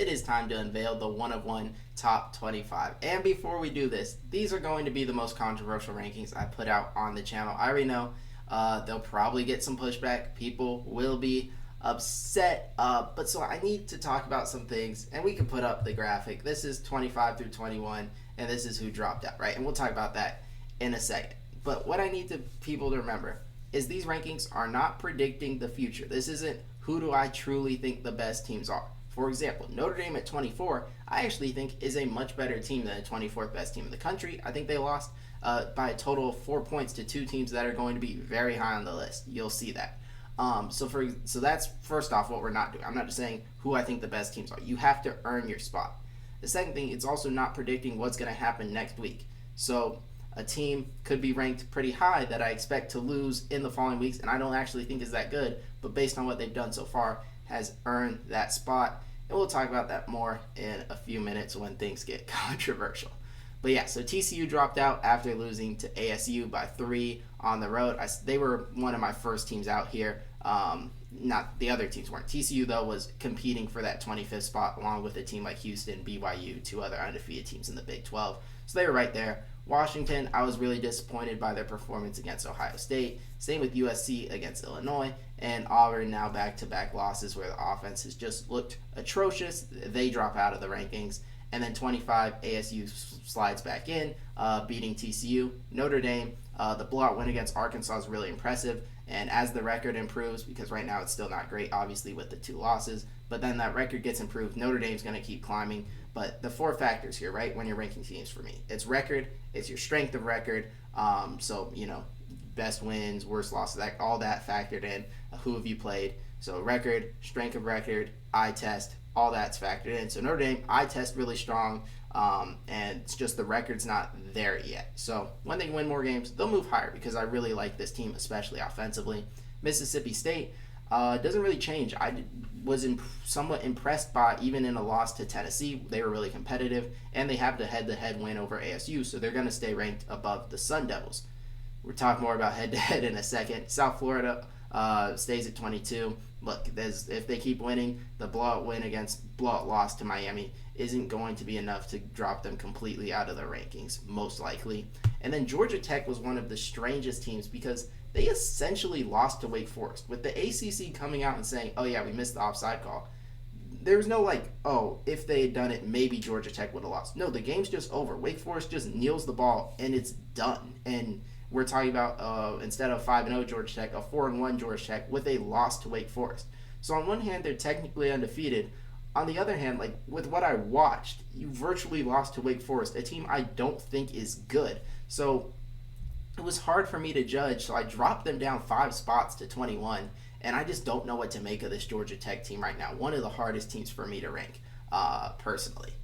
it is time to unveil the one of one top 25. And before we do this, these are going to be the most controversial rankings I put out on the channel. I already know they'll probably get some pushback. People will be upset, but so I need to talk about some things, and we can put up the graphic. This is 25 through 21, and this is who dropped out, right? And we'll talk about that in a second. But what I need people to remember is these rankings are not predicting the future. This isn't who do I truly think the best teams are. For example, Notre Dame at 24, I actually think is a much better team than the 24th best team in the country. I think they lost by a total of 4 points to two teams that are going to be very high on the list. You'll see that. So that's first off what we're not doing. I'm not just saying who I think the best teams are. You have to earn your spot. The second thing, it's also not predicting what's going to happen next week. So a team could be ranked pretty high that I expect to lose in the following weeks, and I don't actually think is that good, but based on what they've done so far, has earned that spot. And we'll talk about that more in a few minutes when things get controversial. But yeah, so TCU dropped out after losing to ASU by 3 on the road. They were one of my first teams out here. Not the other teams weren't. TCU, though, was competing for that 25th spot along with a team like Houston, BYU, two other undefeated teams in the Big 12. So they were right there. Washington, I was really disappointed by their performance against Ohio State. Same with USC against Illinois. And Auburn now back-to-back losses where the offense has just looked atrocious. They drop out of the rankings. And then 25, ASU slides back in, beating TCU. Notre Dame, the blowout win against Arkansas is really impressive. And as the record improves, because right now it's still not great, obviously, with the 2 losses, but then that record gets improved, Notre Dame's going to keep climbing. But the 4 factors here, right, when you're ranking teams for me, it's record, it's your strength of record, so, best wins, worst losses, all that factored in, who have you played. So record, strength of record, eye test, all that's factored in. So Notre Dame, eye test really strong, and it's just the record's not there yet. So when they win more games, they'll move higher because I really like this team, especially offensively. Mississippi State doesn't really change. I was somewhat impressed by, even in a loss to Tennessee, they were really competitive, and they have the head-to-head win over ASU, so they're going to stay ranked above the Sun Devils. We'll talk more about head-to-head in a second. South Florida stays at 22. Look, if they keep winning, the blowout loss to Miami isn't going to be enough to drop them completely out of the rankings, most likely. And then Georgia Tech was one of the strangest teams because they essentially lost to Wake Forest. With the ACC coming out and saying, oh yeah, we missed the offside call, there's no if they had done it, maybe Georgia Tech would have lost. No, the game's just over. Wake Forest just kneels the ball, and it's done. And we're talking about, instead of 5-0 Georgia Tech, a 4-1 Georgia Tech with a loss to Wake Forest. So on one hand, they're technically undefeated. On the other hand, with what I watched, you virtually lost to Wake Forest, a team I don't think is good. So it was hard for me to judge, so I dropped them down 5 spots to 21, and I just don't know what to make of this Georgia Tech team right now. One of the hardest teams for me to rank, personally.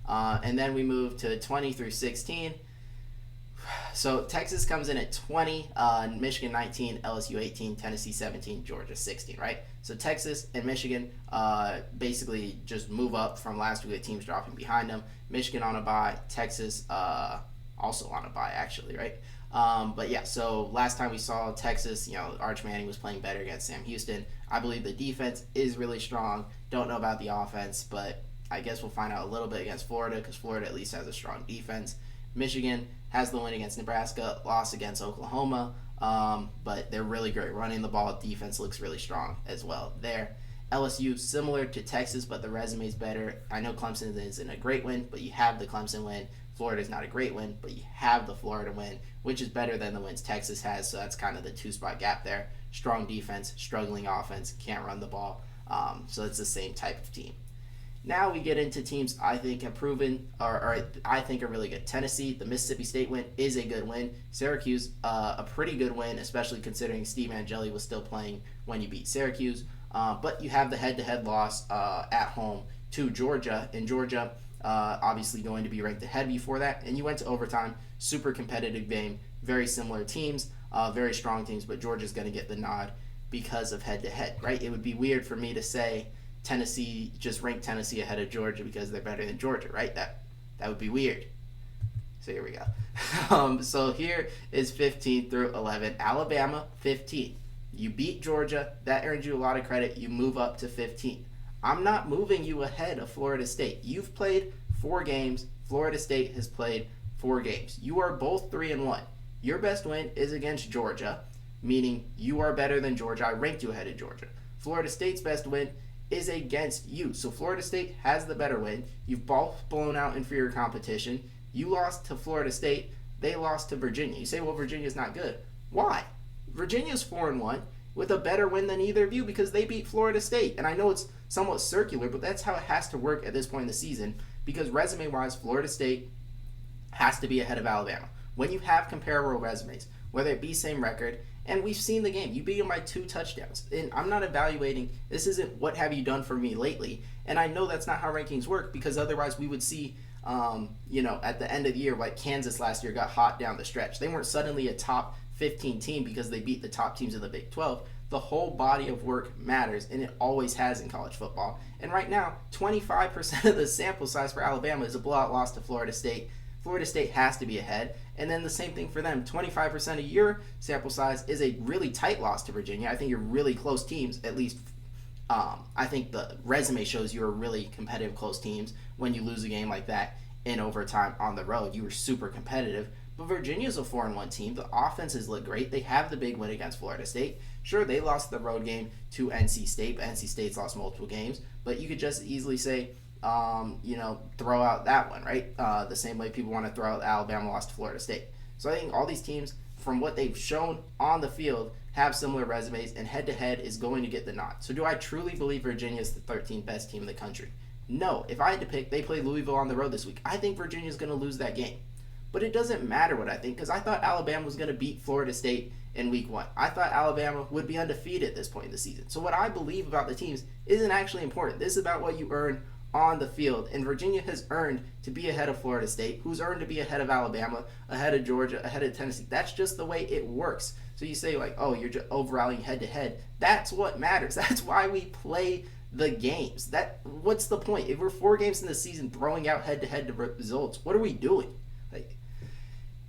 And then we move to 20 through 16. So Texas comes in at 20, Michigan 19, LSU 18, Tennessee 17, Georgia 16, right? So Texas and Michigan basically just move up from last week. The teams dropping behind them. Michigan on a bye, Texas also on a bye, actually, right? But yeah, so last time we saw Texas, Arch Manning was playing better against Sam Houston. I believe the defense is really strong. Don't know about the offense, but I guess we'll find out a little bit against Florida because Florida at least has a strong defense. Michigan has the win against Nebraska, loss against Oklahoma, but they're really great running the ball. Defense looks really strong as well there. LSU, similar to Texas, but the resume's better. I know Clemson isn't a great win, but you have the Clemson win. Florida's not a great win, but you have the Florida win, which is better than the wins Texas has, so that's kind of the 2-spot gap there. Strong defense, struggling offense, can't run the ball, so it's the same type of team. Now we get into teams I think have proven, or I think are really good. Tennessee, the Mississippi State win is a good win. Syracuse, a pretty good win, especially considering Steve Angeli was still playing when you beat Syracuse. But you have the head-to-head loss at home to Georgia. And Georgia, obviously going to be ranked ahead before that. And you went to overtime, super competitive game, very similar teams, very strong teams, but Georgia's going to get the nod because of head-to-head, right? It would be weird for me to say Tennessee, just rank Tennessee ahead of Georgia because they're better than Georgia, right? That would be weird. So here we go. So here is 15 through 11. Alabama, 15. You beat Georgia. That earns you a lot of credit. You move up to 15. I'm not moving you ahead of Florida State. You've played 4 games. Florida State has played 4 games. You are both 3-1. Your best win is against Georgia, meaning you are better than Georgia. I ranked you ahead of Georgia. Florida State's best win is against you. So Florida State has the better win. You've both blown out inferior competition. You lost to Florida State. They lost to Virginia. You say, well, Virginia's not good. Why? Virginia's 4-1 with a better win than either of you because they beat Florida State. And I know it's somewhat circular, but that's how it has to work at this point in the season because resume-wise, Florida State has to be ahead of Alabama. When you have comparable resumes, whether it be same record, and we've seen the game. You beat them by 2 touchdowns. And I'm not evaluating, this isn't what have you done for me lately. And I know that's not how rankings work because otherwise we would see, at the end of the year, like Kansas last year got hot down the stretch. They weren't suddenly a top 15 team because they beat the top teams in the Big 12. The whole body of work matters, and it always has in college football. And right now, 25% of the sample size for Alabama is a blowout loss to Florida State. Florida State has to be ahead. And then the same thing for them. 25% of your sample size is a really tight loss to Virginia. I think you're really close teams, at least I think the resume shows you're really competitive close teams when you lose a game like that in overtime on the road. You were super competitive. But Virginia's a 4-1 team. The offenses look great. They have the big win against Florida State. Sure, they lost the road game to NC State, but NC State's lost multiple games. But you could just easily say, throw out that one, right? The same way people want to throw out Alabama lost to Florida State. So I think all these teams, from what they've shown on the field, have similar resumes, and head-to-head is going to get the nod. So do I truly believe Virginia is the 13th best team in the country? No. If I had to pick, they play Louisville on the road this week. I think Virginia's going to lose that game. But it doesn't matter what I think because I thought Alabama was going to beat Florida State in week 1. I thought Alabama would be undefeated at this point in the season. So what I believe about the teams isn't actually important. This is about what you earn on the field, and Virginia has earned to be ahead of Florida State, who's earned to be ahead of Alabama, ahead of Georgia, ahead of Tennessee. That's just the way it works. So you say like, oh, you're just overalling head-to-head. That's what matters. That's why we play the games. What's the point? If we're 4 games in the season throwing out head-to-head results, what are we doing?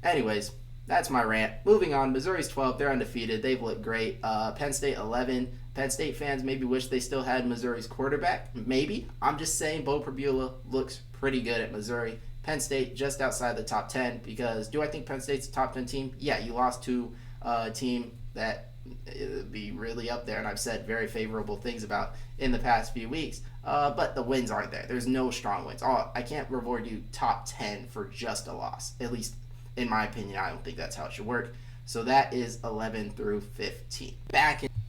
Anyways, that's my rant. Moving on, Missouri's 12. They're undefeated. They've looked great. Penn State 11. Penn State fans maybe wish they still had Missouri's quarterback. Maybe. I'm just saying Bo Pribula looks pretty good at Missouri. Penn State just outside the top 10 because do I think Penn State's a top 10 team? Yeah, you lost to a team that would be really up there, and I've said very favorable things about in the past few weeks. But the wins aren't there. There's no strong wins. I can't reward you top 10 for just a loss. At least in my opinion, I don't think that's how it should work. So that is 11 through 15.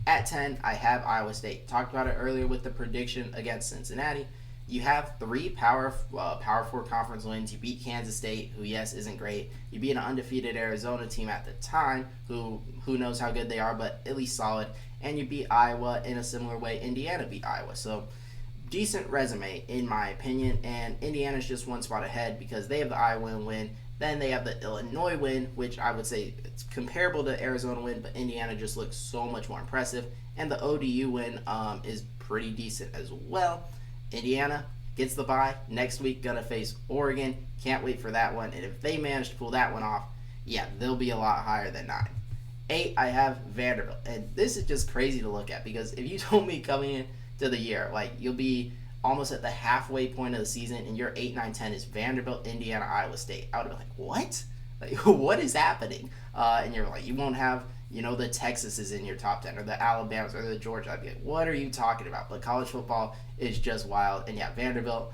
At 10, I have Iowa State. Talked about it earlier with the prediction against Cincinnati. You have 3 Power 4 conference wins. You beat Kansas State, who, yes, isn't great. You beat an undefeated Arizona team at the time, who knows how good they are, but at least solid. And you beat Iowa in a similar way Indiana beat Iowa. So decent resume, in my opinion. And Indiana's just 1 spot ahead because they have the Iowa win. Then they have the Illinois win, which I would say it's comparable to Arizona win, but Indiana just looks so much more impressive. And the ODU win is pretty decent as well. Indiana gets the bye. Next week, going to face Oregon. Can't wait for that one. And if they manage to pull that one off, yeah, they'll be a lot higher than 9. 8, I have Vanderbilt. And this is just crazy to look at because if you told me coming into the year, like you'll be almost at the halfway point of the season, and your 8, 9, 10 is Vanderbilt, Indiana, Iowa State. I would have been like, what? Like, what is happening? And you're like, you won't have, the Texases in your top 10, or the Alabamas, or the Georgia. I'd be like, what are you talking about? But college football is just wild. And yeah, Vanderbilt,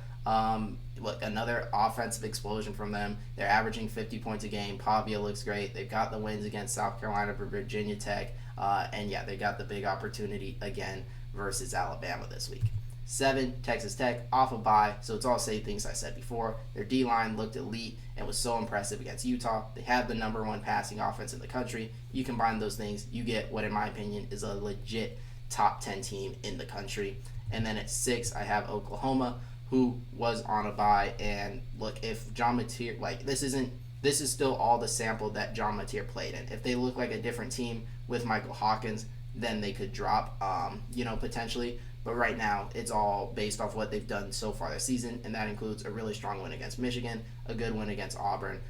look, another offensive explosion from them. They're averaging 50 points a game. Pavia looks great. They've got the wins against South Carolina for Virginia Tech. And yeah, they got the big opportunity again versus Alabama this week. 7, Texas Tech, off a bye, so it's all same things I said before. Their D-line looked elite and was so impressive against Utah. They have the number 1 passing offense in the country. You combine those things, you get what, in my opinion, is a legit top 10 team in the country. And then at 6, I have Oklahoma, who was on a bye. And look, if John Mateer, this is still all the sample that John Mateer played in. If they look like a different team with Michael Hawkins, then they could drop, potentially. But right now, it's all based off what they've done so far this season, and that includes a really strong win against Michigan, a good win against Auburn,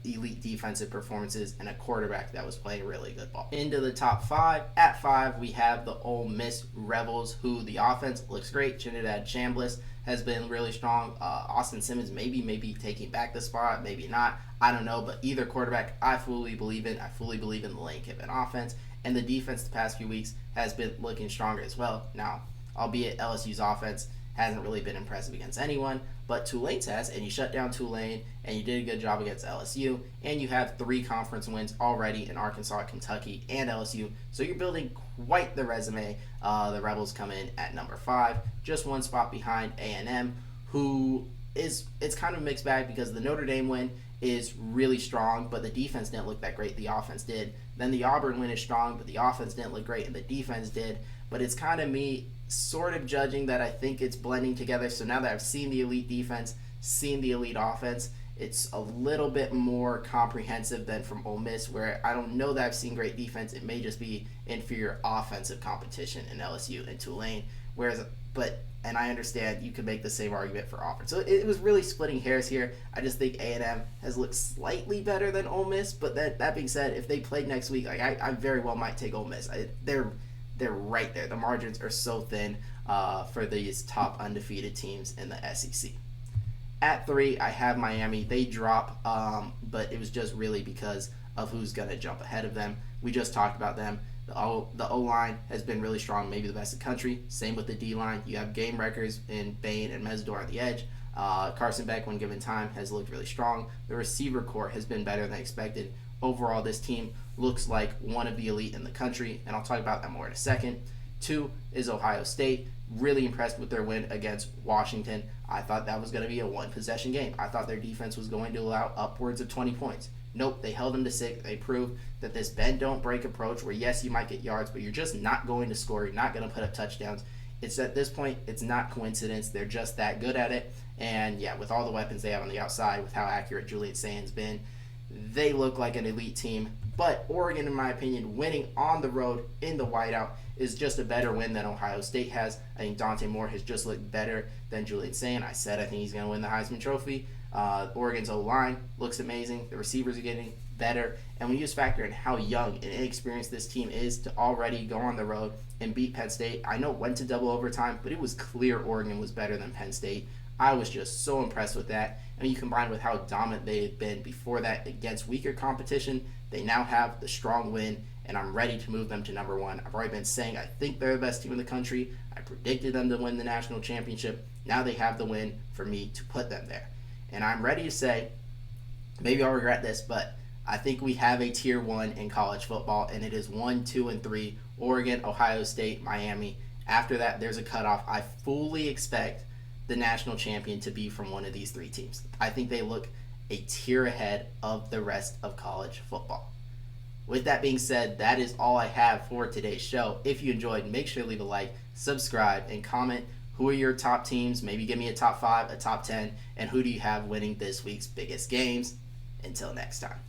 elite defensive performances, and a quarterback that was playing really good ball. Into the top 5. At 5, we have the Ole Miss Rebels, who the offense looks great. Trinidad Chambliss has been really strong. Austin Simmons maybe taking back the spot, maybe not. I don't know, but either quarterback, I fully believe in. I fully believe in the Lane Kiffin offense, and the defense the past few weeks has been looking stronger as well. Now, albeit LSU's offense hasn't really been impressive against anyone, but Tulane's has, and you shut down Tulane, and you did a good job against LSU, and you have 3 conference wins already in Arkansas, Kentucky, and LSU, so you're building quite the resume. The Rebels come in at number 5, just one spot behind A&M, who it's kind of a mixed bag because the Notre Dame win is really strong, but the defense didn't look that great. The offense did. Then the Auburn win is strong, but the offense didn't look great, and the defense did. But it's kind of me sort of judging that I think it's blending together. So now that I've seen the elite defense, seen the elite offense, it's a little bit more comprehensive than from Ole Miss, where I don't know that I've seen great defense. It may just be inferior offensive competition in LSU and Tulane. And I understand you could make the same argument for Auburn. So it was really splitting hairs here. I just think A&M has looked slightly better than Ole Miss. But that being said, if they played next week, I very well might take Ole Miss. They're right there. The margins are so thin for these top undefeated teams in the SEC. At 3, I have Miami. They drop, but it was just really because of who's going to jump ahead of them. We just talked about them. The O-line has been really strong, maybe the best in the country. Same with the D-line. You have game wreckers in Bain and Mesidor on the edge. Carson Beck, when given time, has looked really strong. The receiver core has been better than expected. Overall, this team looks like one of the elite in the country, and I'll talk about that more in a second. 2 is Ohio State. Really impressed with their win against Washington. I thought that was going to be a one-possession game. I thought their defense was going to allow upwards of 20 points. Nope, they held them to 6. They proved that this bend-don't-break approach, where yes, you might get yards, but you're just not going to score. You're not going to put up touchdowns. It's at this point, it's not coincidence. They're just that good at it. And yeah, with all the weapons they have on the outside, with how accurate Julian Saint's been, they look like an elite team. But Oregon, in my opinion, winning on the road in the whiteout is just a better win than Ohio State has. I think Dante Moore has just looked better than Julian Saint. I said I think he's going to win the Heisman Trophy. Oregon's O-line looks amazing. The receivers are getting better. And when you just factor in how young and inexperienced this team is to already go on the road and beat Penn State, I know it went to double overtime, but it was clear Oregon was better than Penn State. I was just so impressed with that. And you combine with how dominant they had been before that against weaker competition, they now have the strong win, and I'm ready to move them to number 1. I've already been saying I think they're the best team in the country. I predicted them to win the national championship. Now they have the win for me to put them there. And I'm ready to say, maybe I'll regret this, but I think we have a tier 1 in college football, and it is 1, 2, and 3, Oregon, Ohio State, Miami. After that, there's a cutoff. I fully expect the national champion to be from one of these 3 teams. I think they look a tier ahead of the rest of college football. With that being said, that is all I have for today's show. If you enjoyed, make sure to leave a like, subscribe, and comment who are your top teams. Maybe give me a top 5, a top 10, and who do you have winning this week's biggest games. Until next time.